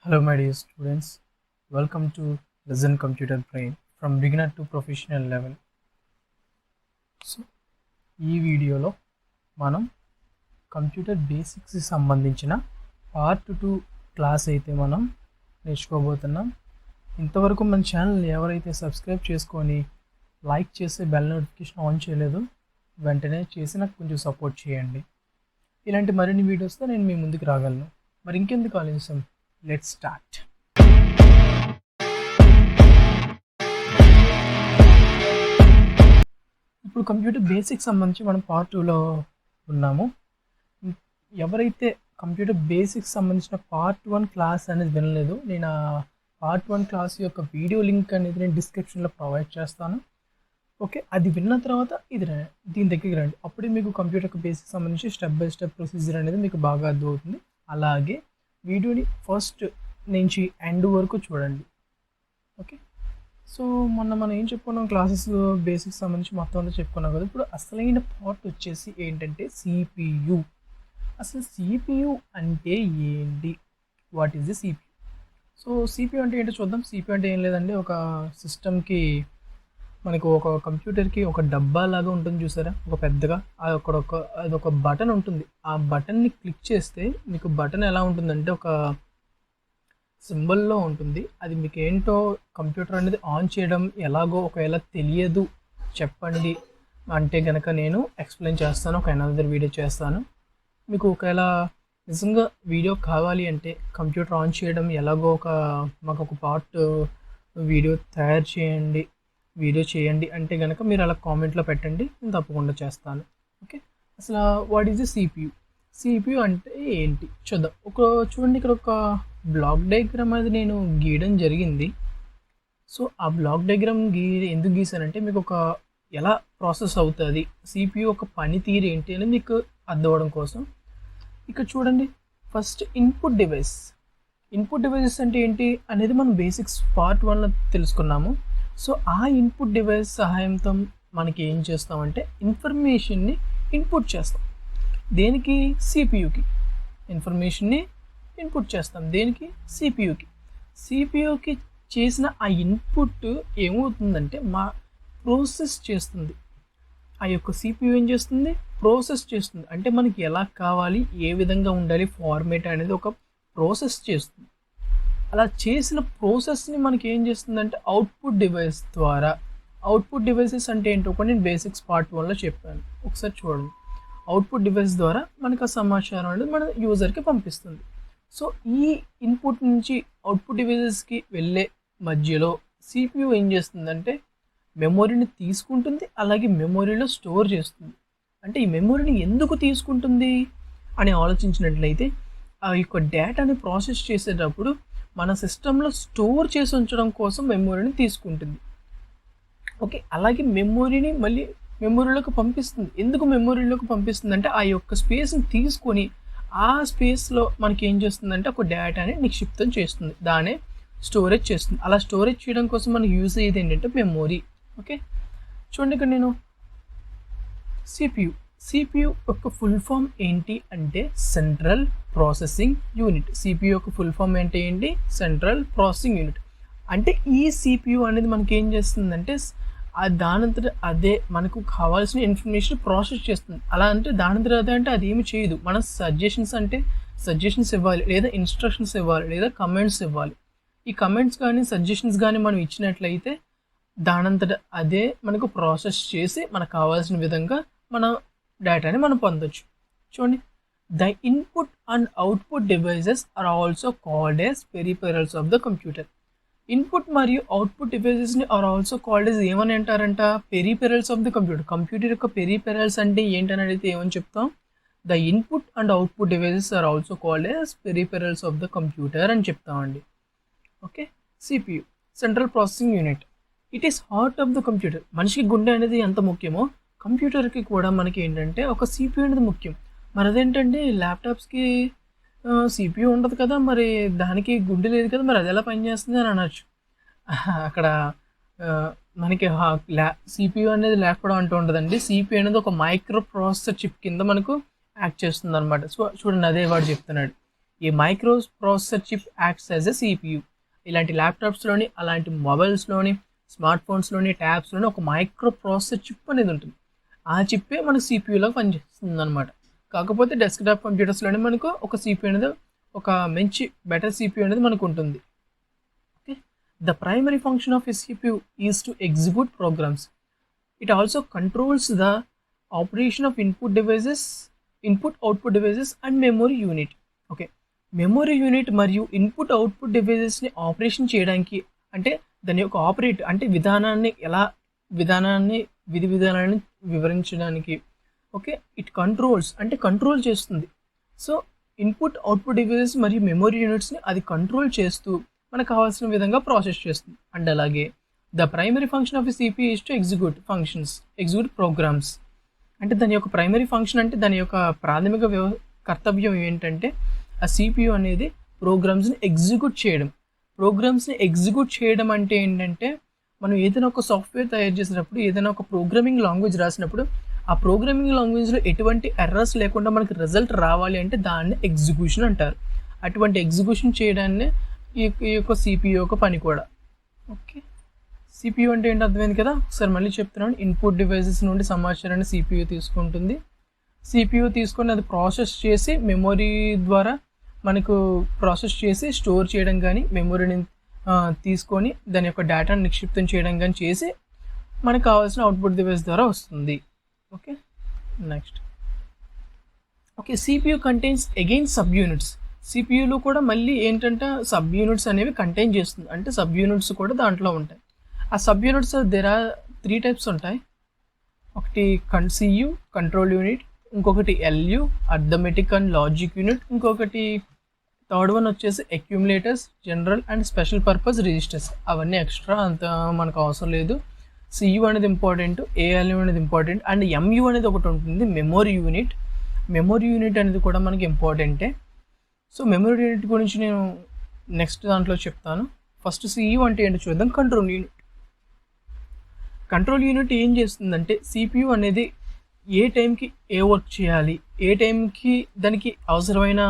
Hello, my dear students. Welcome to Listen Computer Brain from beginner to professional level. So ఈ వీడియోలో మనం computer బేసిక్స్కి సంబంధించిన part 2 class అయితే మనం నేర్చుకోబోతున్నాం. ఇంతవరకు మన ఛానల్ ఎవరైతే సబ్స్క్రైబ్ చేసుకొని లైక్ చేసి బెల్ నోటిఫికేషన్ ఆన్ చేయలేదు వెంటనే చేసి నాకు కొంచెం సపోర్ట్ చేయండి. ఇలాంటి మరిన్ని వీడియోస్తో నేను మీ ముందుకు రాగలను. మరి ఇంకెందుకు ఆలస్యం, లెట్స్ స్టార్ట్. ఇప్పుడు కంప్యూటర్ బేసిక్స్ సంబంధించి మనం పార్ట్ 2లో ఉన్నాము. ఎవరైతే కంప్యూటర్ బేసిక్స్ సంబంధించిన పార్ట్ 1 క్లాస్ అనేది వినలేదు, నేను ఆ పార్ట్ 1 క్లాస్ యొక్క వీడియో లింక్ అనేది నేను డిస్క్రిప్షన్లో ప్రొవైడ్ చేస్తాను. ఓకే, అది విన్న తర్వాత దీని దగ్గరికి రండి. అప్పుడే మీకు కంప్యూటర్ బేసిక్స్ సంబంధించి స్టెప్ బై స్టెప్ ప్రొసీజర్ అనేది మీకు బాగా అర్థమవుతుంది. అలాగే వీడియోని ఫస్ట్ నుంచి ఎండ్ వరకు చూడండి. ఓకే, సో మనం ఏం చెప్పుకున్నాం, క్లాసెస్ బేసిక్స్ సంబంధించి మొత్తం అంతా చెప్పుకున్నాం కదా. ఇప్పుడు అసలైన పార్ట్ వచ్చేసి ఏంటంటే సిపియు. అసలు సిపియు అంటే ఏంటి, what is the CPU? So CPU అంటే ఏంటో చూద్దాం. సిపియు అంటే ఏం లేదండి, ఒక సిస్టమ్కి మనకు ఒక కంప్యూటర్కి ఒక డబ్బా లాగా ఉంటుంది చూసారా, ఒక పెద్దగా అదొక బటన్ ఉంటుంది. ఆ బటన్ని క్లిక్ చేస్తే మీకు బటన్ ఎలా ఉంటుందంటే ఒక సింబల్లో ఉంటుంది. అది మీకు ఏంటో కంప్యూటర్ అనేది ఆన్ చేయడం ఎలాగో ఒకవేళ తెలియదు చెప్పండి అంటే కనుక నేను ఎక్స్ప్లెయిన్ చేస్తాను, ఒక అనదర్ వీడియో చేస్తాను. మీకు ఒకవేళ నిజంగా వీడియో కావాలి అంటే కంప్యూటర్ ఆన్ చేయడం ఎలాగో మాకు ఒక పార్ట్ వీడియో చేయండి అంటే కనుక మీరు అలా కామెంట్లో పెట్టండి, నేను తప్పకుండా చేస్తాను. ఓకే, అసలు what is the CPU? CPU అంటే ఏంటి చూద్దాం. చూడండి, ఇక్కడ ఒక బ్లాక్ డయాగ్రామ్ అనేది నేను గీయడం జరిగింది. సో ఆ బ్లాక్ డయాగ్రామ్ ఎందుకు గీసానంటే మీకు ఎలా ప్రాసెస్ అవుతుంది, సిపియు ఒక పనితీరు ఏంటి అని మీకు అర్థం అవ్వడం కోసం. ఇక్కడ చూడండి, ఫస్ట్ ఇన్పుట్ డివైసెస్ అంటే ఏంటి అనేది మనం బేసిక్స్ పార్ట్ 1లో తెలుసుకున్నాము. సో ఆ ఇన్పుట్ డివైస్ సహాయంతో మనకి ఏం చేస్తామంటే ఇన్ఫర్మేషన్ని ఇన్పుట్ చేస్తాం. దేనికి? సిపియుకి. ఇన్ఫర్మేషన్ని ఇన్పుట్ చేస్తాం దేనికి? సిపియుకి చేసిన ఆ ఇన్పుట్ ఏమవుతుందంటే ప్రాసెస్ చేస్తుంది. ఆ యొక్క సిపియు ఏం చేస్తుంది? ప్రాసెస్ చేస్తుంది. అంటే మనకి ఎలా కావాలి, ఏ విధంగా ఉండాలి ఫార్మేట్ అనేది ఒక ప్రాసెస్ చేస్తుంది. అలా చేసిన ప్రాసెస్ని మనకి ఏం చేస్తుందంటే అవుట్పుట్ డివైసెస్ అంటే ఏంటో కూడా నేను బేసిక్స్ పార్ట్ 1లో చెప్పాను. ఒకసారి చూడండి. అవుట్పుట్ డివైస్ ద్వారా మనకు ఆ సమాచారం అనేది మన యూజర్కి పంపిస్తుంది. సో ఈ ఇన్పుట్ నుంచి అవుట్పుట్ డివైసెస్కి వెళ్ళే మధ్యలో సిపియు ఏం చేస్తుందంటే మెమొరీని తీసుకుంటుంది, అలాగే మెమొరీలో స్టోర్ చేస్తుంది. అంటే ఈ మెమొరీని ఎందుకు తీసుకుంటుంది అని ఆలోచించినట్లయితే ఆ యొక్క డేటాని ప్రాసెస్ చేసేటప్పుడు మన సిస్టంలో స్టోర్ చేసి ఉంచడం కోసం మెమొరీని తీసుకుంటుంది. ఓకే, అలాగే మెమొరీని మళ్ళీ మెమొరీలోకి పంపిస్తుంది. ఎందుకు మెమొరీలోకి పంపిస్తుంది అంటే ఆ యొక్క స్పేస్ని తీసుకొని ఆ స్పేస్లో మనకి ఏం చేస్తుందంటే ఒక డేటాని నిక్షిప్తం చేస్తుంది, దానే స్టోరేజ్ చేస్తుంది. అలా స్టోరేజ్ చేయడం కోసం మనకి యూజ్ అయ్యేది ఏంటంటే మెమొరీ. ఓకే, చూడండి, ఇక్కడ నేను సిపియు యొక్క ఫుల్ ఫామ్ ఏంటి అంటే సెంట్రల్ ప్రాసెసింగ్ యూనిట్. సిపియు యొక్క ఫుల్ ఫామ్ ఏంటి? Central processing unit. అంటే ఈ సిపియు అనేది మనకి ఏం చేస్తుందంటే దానంతట అదే మనకు కావాల్సిన ఇన్ఫర్మేషన్ ప్రాసెస్ చేస్తుంది. అలా అంటే దానంతట అదే అంటే అది ఏమి చేయదు. మనం సజెషన్స్ ఇవ్వాలి, లేదా ఇన్స్ట్రక్షన్స్ ఇవ్వాలి, లేదా కమెంట్స్ ఇవ్వాలి. ఈ కమెంట్స్ కానీ సజెషన్స్ కానీ మనం ఇచ్చినట్లయితే దానంతట అదే మనకు ప్రాసెస్ చేసి మనకు కావాల్సిన విధంగా మన డేటాని మనం పొందొచ్చు. చూడండి, the input and output devices are also called as peripherals of the computer. Input మరియు అవుట్పుట్ డివైసెస్ని ఆర్ ఆల్సో కాల్డ్ యాజ్ ఏమని అంటారంట? Peripherals of the computer. Computer యొక్క పెరిఫెరల్స్ అంటే ఏంటని అడిగితే ఏమని చెప్తాం? The input and output devices are also called as peripherals of the computer అని చెప్తామండి. Okay, CPU central processing unit. It is heart of the computer. మనిషికి గుండె అనేది ఎంత ముఖ్యమో కంప్యూటర్కి కూడా మనకి ఏంటంటే ఒక సిపియు అనేది ముఖ్యం. మరి అదేంటంటే ల్యాప్టాప్స్కి సిపియు ఉండదు కదా, మరి దానికి గుండె లేదు కదా, మరి అది ఎలా పనిచేస్తుంది అని అనొచ్చు. అక్కడ మనకి సిపియు అనేది లేకపోవడం అంటూ ఉండదండి. సిపియు అనేది ఒక మైక్రో ప్రాసెసర్ చిప్ కింద మనకు యాక్ట్ చేస్తుంది అనమాట. సో చూడండి, అదే వాడు చెప్తున్నాడు. A micro processor chip acts as a CPU. ఇలాంటి ల్యాప్టాప్స్లోని, అలాంటి మొబైల్స్లోని, స్మార్ట్ ఫోన్స్లోని, ట్యాబ్స్లోని ఒక మైక్రో ప్రాసెసర్ చిప్ అనేది ఉంటుంది. ఆ చిప్పే మనకు సిపియూలో పనిచేస్తుంది అనమాట. కాకపోతే డెస్క్టాప్ కంప్యూటర్స్లోనే మనకు ఒక సిపియూ అనేది, ఒక మంచి బెటర్ సిపియూ అనేది మనకు ఉంటుంది. Okay, the primary function of a CPU is to execute programs. It also controls the operation of input devices, input output devices and memory unit. Okay, memory unit మరియు input output డివైజెస్ని operation చేయడానికి, అంటే దాని యొక్క operate అంటే విధానాన్ని విధి విధానాన్ని వివరించడానికి. ఓకే, ఇట్ కంట్రోల్స్ అంటే కంట్రోల్ చేస్తుంది. సో ఇన్పుట్ అవుట్పుట్ డివైజెస్ మరియు మెమొరీ యూనిట్స్ని అది కంట్రోల్ చేస్తూ మనకు కావాల్సిన విధంగా ప్రాసెస్ చేస్తుంది. అండ్ అలాగే the primary function of CPU is to execute programs. అంటే దాని యొక్క ప్రైమరీ ఫంక్షన్ అంటే దాని యొక్క ప్రాథమిక కర్తవ్యం ఏంటంటే ఆ సిపియూ అనేది ప్రోగ్రామ్స్ని ఎగ్జిక్యూట్ చేయడం అంటే ఏంటంటే మనం ఏదైనా ఒక సాఫ్ట్వేర్ తయారు చేసినప్పుడు, ఏదైనా ఒక ప్రోగ్రామింగ్ లాంగ్వేజ్ రాసినప్పుడు, ఆ ప్రోగ్రామింగ్ లాంగ్వేజ్లో ఎటువంటి ఎర్రర్స్ లేకుండా మనకి రిజల్ట్ రావాలి అంటే దాన్ని ఎగ్జిక్యూషన్ అంటారు. అటువంటి ఎగ్జిక్యూషన్ చేయడాన్ని ఈ యొక్క సిపియూ యొక్క పని కూడా. ఓకే, సిపియూ అంటే ఏంటి అర్థమైంది కదా. ఒకసారి మళ్ళీ చెప్తున్నాను. ఇన్పుట్ డివైజెస్ నుండి సమాచారాన్ని సిపియూ తీసుకుంటుంది. సిపియూ తీసుకొని అది ప్రాసెస్ చేసి మెమొరీ ద్వారా మనకు ప్రాసెస్ చేసి స్టోర్ చేయడం కానీ, మెమొరీని తీసుకొని దాని యొక్క డేటాను నిక్షిప్తం చేయడం కానీ చేసి మనకు కావాల్సిన అవుట్పుట్ డివైస్ ద్వారా వస్తుంది. Okay, next. Okay, CPU contains again sub units. సిపియూలో కూడా మళ్ళీ ఏంటంటే సబ్ యూనిట్స్ అనేవి కంటైన్ చేస్తుంది. అంటే సబ్ యూనిట్స్ కూడా దాంట్లో ఉంటాయి. ఆ sub units there are 3 types ఉంటాయి. ఒకటి సియు కంట్రోల్ యూనిట్, ఇంకొకటి ALU arithmetic and logic unit, ఇంకొకటి థర్డ్ వన్ వచ్చేసి accumulators, general and special purpose registers. అవన్నీ ఎక్స్ట్రా అంత మనకు అవసరం లేదు. సియు అనేది ఇంపార్టెంట్, ఏఎల్యు అనేది ఇంపార్టెంట్, అండ్ ఎంయు అనేది ఒకటి ఉంటుంది మెమొరీ యూనిట్ అనేది కూడా మనకి ఇంపార్టెంటే. సో మెమొరీ యూనిట్ గురించి నేను నెక్స్ట్ దాంట్లో చెప్తాను. ఫస్ట్ సియు అంటే ఏంటో చూద్దాం. కంట్రోల్ యూనిట్ ఏం చేస్తుందంటే సిపియు అనేది ఏ టైంకి ఏ వర్క్ చేయాలి, ఏ టైంకి దానికి అవసరమైన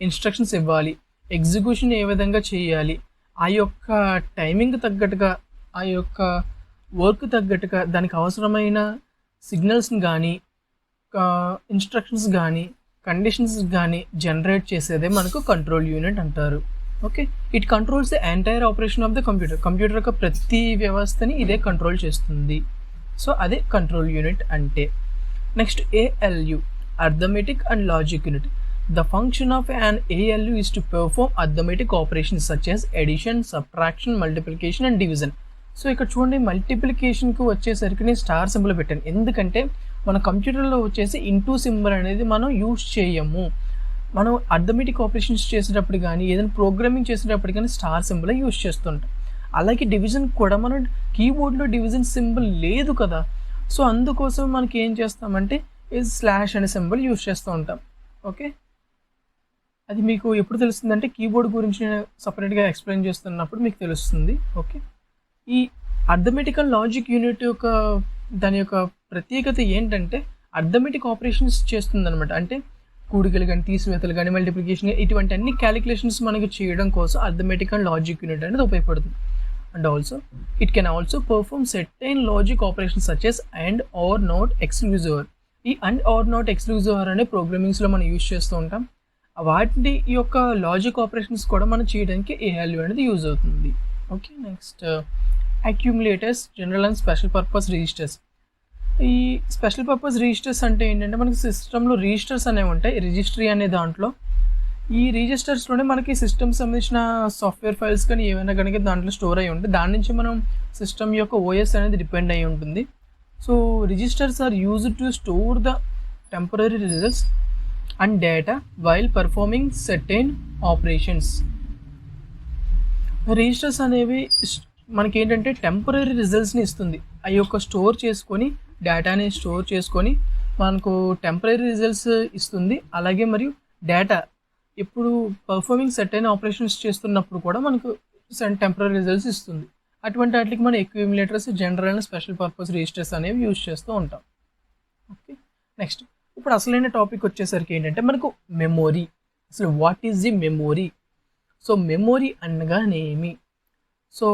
ఇన్స్ట్రక్షన్స్ ఇవ్వాలి, ఎగ్జిక్యూషన్ ఏ విధంగా చేయాలి, ఆ యొక్క టైమింగ్ తగ్గట్టుగా, ఆ యొక్క వర్క్ తగ్గట్టుగా దానికి అవసరమైన సిగ్నల్స్ని కానీ, ఇన్స్ట్రక్షన్స్ కానీ, కండిషన్స్ కానీ జనరేట్ చేసేదే మనకు కంట్రోల్ యూనిట్ అంటారు. Okay, it controls the entire operation of the computer యొక్క ప్రతి వ్యవస్థని ఇదే కంట్రోల్ చేస్తుంది. సో అదే కంట్రోల్ యూనిట్ అంటే. Next ALU arithmetic and logic unit. The function of an ALU is to perform arithmetic operations such as addition, subtraction, multiplication and division. So ఇక్కడ చూడండి, మల్టిప్లికేషన్కి వచ్చేసరికి నేను స్టార్ సింబల్ పెట్టాను. ఎందుకంటే మన కంప్యూటర్లో వచ్చేసి ఇంటూ సింబల్ అనేది మనం యూజ్ చేయము. మనం అర్థమెటిక్ ఆపరేషన్స్ చేసేటప్పుడు కానీ, ఏదైనా ప్రోగ్రామింగ్ చేసేటప్పుడు కానీ స్టార్ సింబల్ యూజ్ చేస్తుంటాం. అలాగే డివిజన్ కూడా మనం కీబోర్డ్లో డివిజన్ సింబల్ లేదు కదా. సో అందుకోసం మనకి ఏం చేస్తామంటే స్లాష్ అనే సింబల్ యూజ్ చేస్తూ ఉంటాం. ఓకే, అది మీకు ఎప్పుడు తెలుస్తుందంటే కీబోర్డ్ గురించి నేను సపరేట్గా ఎక్స్ప్లెయిన్ చేస్తున్నప్పుడు మీకు తెలుస్తుంది. ఓకే, ఈ అర్థమెటిక్ అండ్ లాజిక్ యూనిట్ యొక్క దాని యొక్క ప్రత్యేకత ఏంటంటే అర్థమెటిక్ ఆపరేషన్స్ చేస్తుంది అనమాట. అంటే కూడికలు కానీ, తీసివేతలు కానీ, మల్టిప్లికేషన్, ఇటువంటి అన్ని క్యాలిక్యులేషన్స్ మనకి చేయడం కోసం అర్థమెటిక్ అండ్ లాజిక్ యూనిట్ అనేది ఉపయోగపడుతుంది. And also it can also perform certain logic operations such as and or not exclusive. ఈ అండ్ ఆర్ నాట్ ఎక్స్క్లూజివ్ అనే ప్రోగ్రామింగ్స్లో మనం యూజ్ చేస్తూ ఉంటాం. వాటి యొక్క లాజిక్ ఆపరేషన్స్ కూడా మనం చేయడానికి ఏఎల్యు అనేది యూజ్ అవుతుంది. Okay, next accumulators, general and special purpose registers. ఈ స్పెషల్ పర్పస్ రిజిస్టర్స్ అంటే ఏంటంటే మనకి సిస్టంలో రిజిస్టర్స్ అనేవి ఉంటాయి. రిజిస్ట్రీ అనే దాంట్లో ఈ రిజిస్టర్స్లోనే మనకి సిస్టమ్ సంబంధించిన సాఫ్ట్వేర్ ఫైల్స్ కానీ ఏమైనా కనుక దాంట్లో స్టోర్ అయ్యి ఉంటుంది. దాని నుంచి మనం సిస్టమ్ యొక్క ఓఎస్ అనేది డిపెండ్ అయ్యి ఉంటుంది. So registers are used to store the temporary results and data while performing certain operations. Registers అనేవి మనకి ఏంటంటే టెంపరరీ రిజల్ట్స్ని ఇస్తుంది. అవి యొక్క స్టోర్ చేసుకొని, డేటాని స్టోర్ చేసుకొని మనకు టెంపరరీ రిజల్ట్స్ ఇస్తుంది. అలాగే మరియు డేటా ఇప్పుడు పర్ఫార్మింగ్ సర్టెన్ ఆపరేషన్స్ చేస్తున్నప్పుడు కూడా మనకు టెంపరరీ రిజల్ట్స్ ఇస్తుంది. అటువంటి వాటికి మనం accumulators, general and special purpose registers అనేవి యూజ్ చేస్తూ ఉంటాం. ఓకే, నెక్స్ట్ ఇప్పుడు అసలైన టాపిక్ వచ్చేసరికి ఏంటంటే మనకు మెమొరీ. అసలు what is the memory? So memory అనగానేమి? సో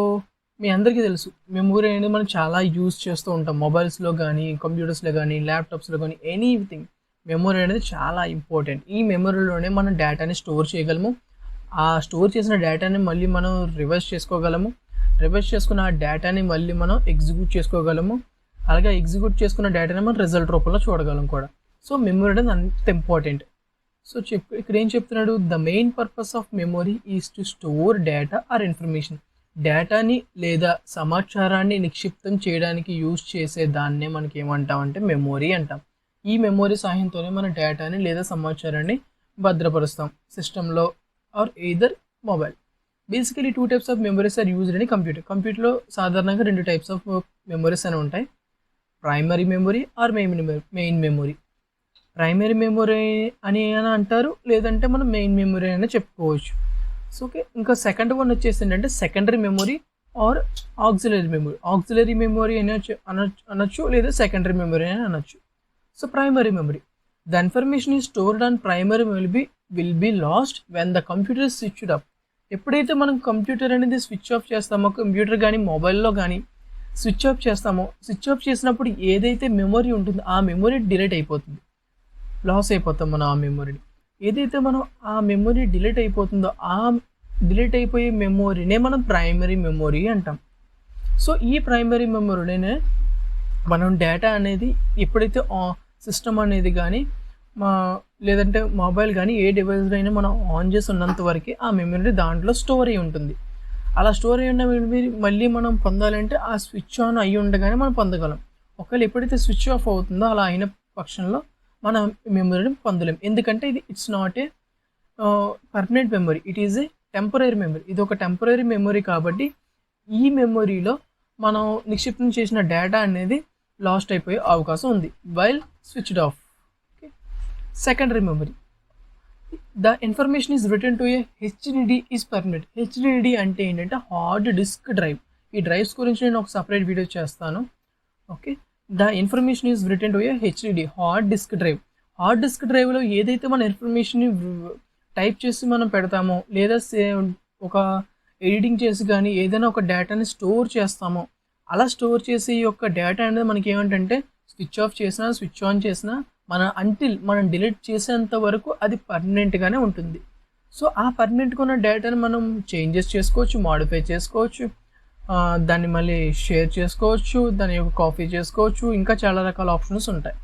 మీ అందరికీ తెలుసు మెమొరీ అనేది మనం చాలా యూజ్ చేస్తూ ఉంటాం. మొబైల్స్‌లో గానీ, కంప్యూటర్స్‌లో గానీ, ల్యాప్‌టాప్స్‌లో గానీ ఎనీథింగ్ మెమొరీ అనేది చాలా ఇంపార్టెంట్. ఈ మెమొరీలోనే మనం డేటాని స్టోర్ చేయగలము. ఆ స్టోర్ చేసిన డేటాని మళ్ళీ మనం రివర్స్ చేసుకోగలము. రివర్స్ చేసుకున్న ఆ డేటాని మళ్ళీ మనం ఎగ్జిక్యూట్ చేసుకోగలము. అలాగే ఎగ్జిక్యూట్ చేసుకున్న డేటాని మనం రిజల్ట్ రూపంలో చూడగలం కూడా. సో మెమొరీ అనేది అంత ఇంపార్టెంట్. సో ఇక్కడ ఏం చెప్తున్నాడు? The main purpose of memory is to store data or information. డేటాని లేదా సమాచారాన్ని నిక్షిప్తం చేయడానికి యూజ్ చేసే దాన్నే మనకి ఏమంటామంటే మెమొరీ అంటాం. ఈ మెమొరీ సహాయంతోనే మన డేటాని లేదా సమాచారాన్ని భద్రపరుస్తాం సిస్టంలో or either mobile. Basically 2 types of memories are used in computer. కంప్యూటర్లో సాధారణంగా 2 టైప్స్ ఆఫ్ మెమరీస్ అని ఉంటాయి. Primary memory or main memory. Primary memory అని అంటారు, లేదంటే మనం మెయిన్ మెమొరీ అని చెప్పుకోవచ్చు. సో ఓకే, ఇంకా సెకండ్ వన్ వచ్చేసి ఏంటంటే secondary memory or auxiliary memory. Auxiliary memory అనొచ్చు, లేదా సెకండరీ మెమొరీ అని అనొచ్చు. So primary memory, the information is stored on primary will B last when the computer is switched off. ఎప్పుడైతే మనం computer అనేది స్విచ్ ఆఫ్ చేస్తామో, కంప్యూటర్ కానీ మొబైల్లో కానీ స్విచ్ ఆఫ్ చేస్తామో, స్విచ్ ఆఫ్ చేసినప్పుడు ఏదైతే మెమొరీ ఉంటుందో ఆ మెమొరీ డిలీట్ అయిపోతుంది, లాస్ అయిపోతాం మనం ఆ మెమొరీని. ఏదైతే మనం ఆ మెమొరీ డిలీట్ అయిపోతుందో ఆ డిలీట్ అయిపోయే మెమొరీనే మనం ప్రైమరీ మెమొరీ అంటాం. సో ఈ ప్రైమరీ మెమొరీనే మనం డేటా అనేది ఎప్పుడైతే సిస్టమ్ అనేది కానీ లేదంటే మొబైల్ కానీ ఏ డివైస్ అయినా మనం ఆన్ చేసి ఉన్నంత వరకు ఆ మెమొరీ దాంట్లో స్టోర్ అయి ఉంటుంది. అలా స్టోర్ అయి ఉన్న మెమొరీ మళ్ళీ మనం పొందాలంటే ఆ స్విచ్ ఆన్ అయ్యి ఉండగానే మనం పొందగలం. ఒకవేళ ఎప్పుడైతే స్విచ్ ఆఫ్ అవుతుందో అలా అయిన పక్షంలో మనం మెమొరీని పొందలేం. ఎందుకంటే it's not a permanent memory, it is a temporary memory. ఇది ఒక టెంపరరీ మెమొరీ కాబట్టి ఈ మెమొరీలో మనం నిక్షిప్తం చేసిన డేటా అనేది లాస్ట్ అయిపోయే అవకాశం ఉంది while switched off. Okay, secondary memory, the information is return to A HDD is permanent. HDD అంటే ఏంటంటే హార్డ్ డిస్క్ డ్రైవ్. ఈ డ్రైవ్స్ గురించి నేను ఒక సపరేట్ వీడియో చేస్తాను. Okay, the information is return to A HDD, hard disk drive. Hard disk డ్రైవ్లో ఏదైతే మన ఇన్ఫర్మేషన్ని టైప్ చేసి మనం పెడతామో, లేదా ఒక ఎడిటింగ్ చేసి కానీ ఏదైనా ఒక డేటాని స్టోర్ చేస్తామో, అలా స్టోర్ చేసి ఈ యొక్క డేటా అనేది మనకి ఏమంటే స్విచ్ ఆఫ్ చేసినా స్విచ్ ఆన్ చేసినా మనం డిలీట్ చేసేంత వరకు అది పర్మనెంట్గానే ఉంటుంది. సో ఆ పర్మనెంట్గా ఉన్న డేటాని మనం చేంజెస్ చేసుకోవచ్చు, మాడిఫై చేసుకోవచ్చు, దాన్ని మళ్ళీ షేర్ చేసుకోవచ్చు, దాని యొక్క కాపీ చేసుకోవచ్చు, ఇంకా చాలా రకాల ఆప్షన్స్ ఉంటాయి.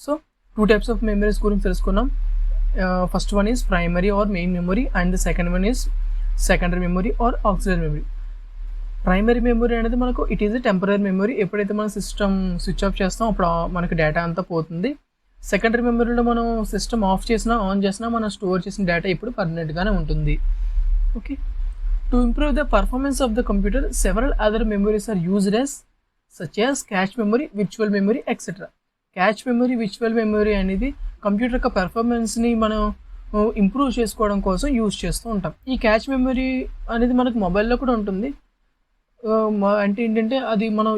సో 2 టైప్స్ ఆఫ్ మెమరీస్ గురించి తెలుసుకున్నాం. First one is primary or main memory and the second one is secondary memory or auxiliary memory. Primary memory అనేది మనకు it is a temporary memory. ఎప్పుడైతే మనం సిస్టమ్ స్విచ్ ఆఫ్ చేస్తాం అప్పుడు మనకి data అంతా పోతుంది. సెకండరీ మెమొరీలో మనం సిస్టమ్ ఆఫ్ చేసినా ఆన్ చేసినా మనం స్టోర్ చేసిన డేటా ఇప్పుడు పర్మనెంట్గానే ఉంటుంది. Okay, to improve the performance of the computer several other memories are used as such as cache memory, virtual memory etcetera. Cache memory, virtual memory అనేది computer యొక్క పెర్ఫార్మెన్స్ని మనం ఇంప్రూవ్ చేసుకోవడం కోసం యూజ్ చేస్తూ ఉంటాం. ఈ క్యాష్ మెమొరీ అనేది మనకు మొబైల్లో కూడా ఉంటుంది. అంటే ఏంటంటే అది మనం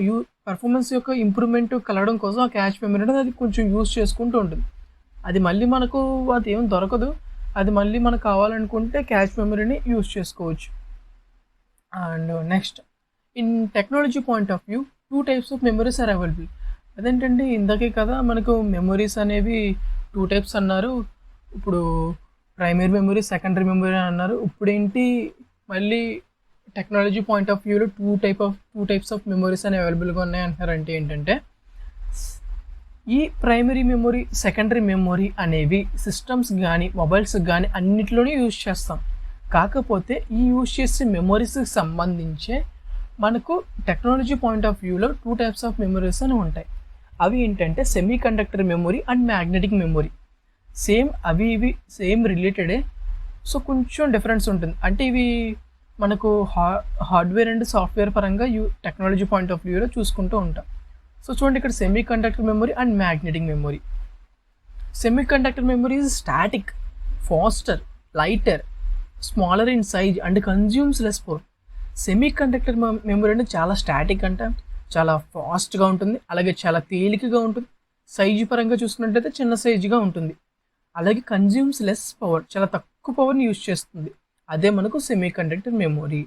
పెర్ఫార్మెన్స్ యొక్క ఇంప్రూవ్మెంట్ కలగడం కోసం ఆ క్యాష్ మెమొరీ అనేది అది కొంచెం యూజ్ చేసుకుంటూ ఉంటుంది. అది మళ్ళీ మనకు అది ఏం దొరకదు, అది మళ్ళీ మనకు కావాలనుకుంటే క్యాష్ మెమొరీని యూజ్ చేసుకోవచ్చు. And next, in technology point of view 2 types of memories are available. అదేంటంటే ఇందాకే కదా మనకు మెమరీస్ అనేవి 2 టైప్స్ అన్నారు. ఇప్పుడు ప్రైమరీ మెమరీ, సెకండరీ మెమరీ అన్నారు. ఇప్పుడేంటి మళ్ళీ టెక్నాలజీ పాయింట్ ఆఫ్ వ్యూలో 2 టైప్స్ ఆఫ్ మెమరీస్ అనేవి అవైలబుల్గా ఉన్నాయి అంటున్నారంటే ఏంటంటే, ఈ ప్రైమరీ మెమొరీ, సెకండరీ మెమొరీ అనేవి సిస్టమ్స్ కానీ మొబైల్స్ కానీ అన్నిట్లోనే యూజ్ చేస్తాం. కాకపోతే ఈ యూజ్ చేసే మెమొరీస్కి సంబంధించే మనకు టెక్నాలజీ పాయింట్ ఆఫ్ వ్యూలో 2 టైప్స్ ఆఫ్ మెమరీస్ అని ఉంటాయి. అవి ఏంటంటే semiconductor memory and magnetic memory. అవి ఇవి సేమ్ రిలేటెడే, సో కొంచెం డిఫరెన్స్ ఉంటుంది. అంటే ఇవి మనకు హార్డ్వేర్ అండ్ సాఫ్ట్వేర్ పరంగా టెక్నాలజీ పాయింట్ ఆఫ్ వ్యూలో చూసుకుంటూ ఉంటాం. సో చూడండి, ఇక్కడ semiconductor memory and magnetic memory. Semiconductor memory is static, faster, lighter, smaller in size and consumes less power. Semiconductor memory అంటే చాలా స్టాటిక్, అంటే చాలా ఫాస్ట్గా ఉంటుంది, అలాగే చాలా తేలికగా ఉంటుంది. సైజు పరంగా చూసుకున్నట్లయితే చిన్న సైజుగా ఉంటుంది. అలాగే కన్జ్యూమ్స్ లెస్ పవర్, చాలా తక్కువ పవర్ని యూజ్ చేస్తుంది. అదే మనకు semiconductor memory.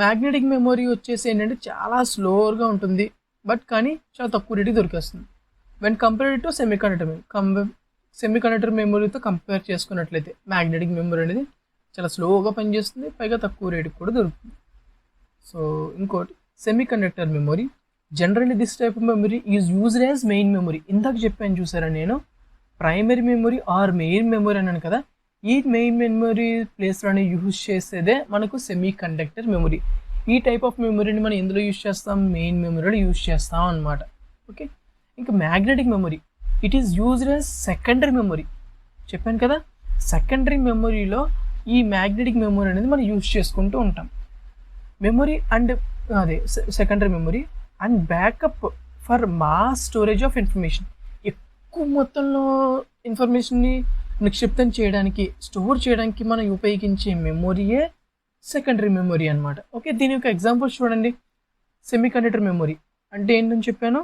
Magnetic memory వచ్చేసి ఏంటంటే చాలా స్లోగా ఉంటుంది, బట్ కానీ చాలా తక్కువ రేటుకి దొరికేస్తుంది. When compared to semiconductor మెమొరీతో కంపేర్ చేసుకున్నట్లయితే మ్యాగ్నెటిక్ మెమొరీ అనేది చాలా స్లోగా పనిచేస్తుంది, పైగా తక్కువ రేటుకి కూడా దొరుకుతుంది. సో ఇంకోటి semiconductor memory. Generally this type of memory is used as main memory. ఇందాక చెప్పాను చూసారా నేను, primary memory or main memory అన్నాను కదా, ఈ మెయిన్ మెమొరీ ప్లేస్లోనే యూజ్ చేసేదే మనకు సెమీ కండక్టర్ మెమొరీ. ఈ టైప్ ఆఫ్ మెమొరీని మనం ఎందులో యూజ్ చేస్తాం, మెయిన్ మెమొరీలో యూజ్ చేస్తాం అనమాట. ఓకే, ఇంకా magnetic memory, it is used as secondary memory. చెప్పాను కదా, సెకండరీ మెమొరీలో ఈ మ్యాగ్నెటిక్ మెమొరీ అనేది మనం యూజ్ చేసుకుంటూ ఉంటాం. మెమొరీ అండ్ అదే secondary memory and backup for mass storage of information. ఎక్కువ మొత్తంలో ఇన్ఫర్మేషన్ని నిక్షిప్తం చేయడానికి, స్టోర్ చేయడానికి మనం ఉపయోగించే మెమొరీయే సెకండరీ మెమొరీ అనమాట. ఓకే, దీని యొక్క ఎగ్జాంపుల్స్ చూడండి. సెమీ కండక్టర్ మెమొరీ అంటే ఏంటని చెప్పాను,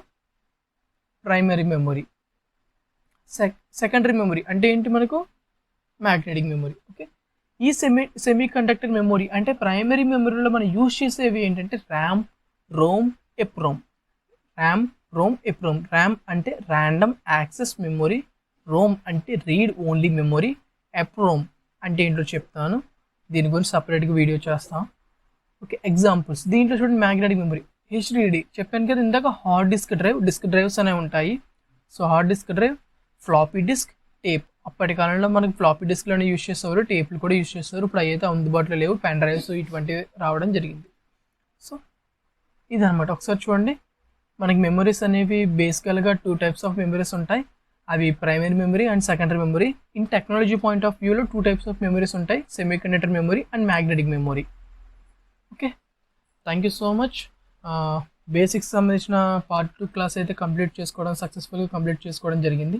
ప్రైమరీ మెమొరీ. సెకండరీ మెమొరీ అంటే ఏంటి మనకు, మ్యాగ్నెటిక్ మెమొరీ. ఓకే, ఈ సెమీ కండక్టర్ మెమొరీ అంటే ప్రైమరీ మెమొరీలో మనం యూజ్ చేసేవి ఏంటంటే RAM, ROM, EPROM. RAM, ROM, EPROM. RAM అంటే ర్యాండమ్ యాక్సెస్ మెమొరీ, రోమ్ అంటే రీడ్ ఓన్లీ మెమొరీ, ఎప్రోమ్ అంటే ఏంటో చెప్తాను, దీని గురించి సపరేట్గా వీడియో చేస్తాం. ఓకే, ఎగ్జాంపుల్స్ దీంట్లో చూడండి. మ్యాగ్నెటిక్ మెమొరీ, హెచ్డిడి చెప్పాను కదా ఇందాక, hard disk drive, disc drives అనేవి ఉంటాయి. So hard disk drive, floppy disk, tape. అప్పటి కాలంలో మనకి ఫ్లాపీ డిస్క్లోనే యూజ్ చేసేవారు, టేప్లు కూడా యూజ్ చేసేవారు. ఇప్పుడు అయితే అందుబాటులో లేవు, పెన్ డ్రైవ్స్ ఇటువంటివి రావడం జరిగింది. సో ఇదనమాట. ఒకసారి చూడండి, మనకి మెమొరీస్ అనేవి బేసికల్గా 2 టైప్స్ ఆఫ్ మెమొరీస్ ఉంటాయి. అవి primary memory and secondary memory. In technology point of వ్యూలో 2 టైప్స్ ఆఫ్ మెమొరీస్ ఉంటాయి, semi conductor memory and magnetic memory. Okay, thank you so much. Basics సంబంధించిన పార్ట్ 2 క్లాస్ అయితే సక్సెస్ఫుల్గా కంప్లీట్ చేసుకోవడం జరిగింది.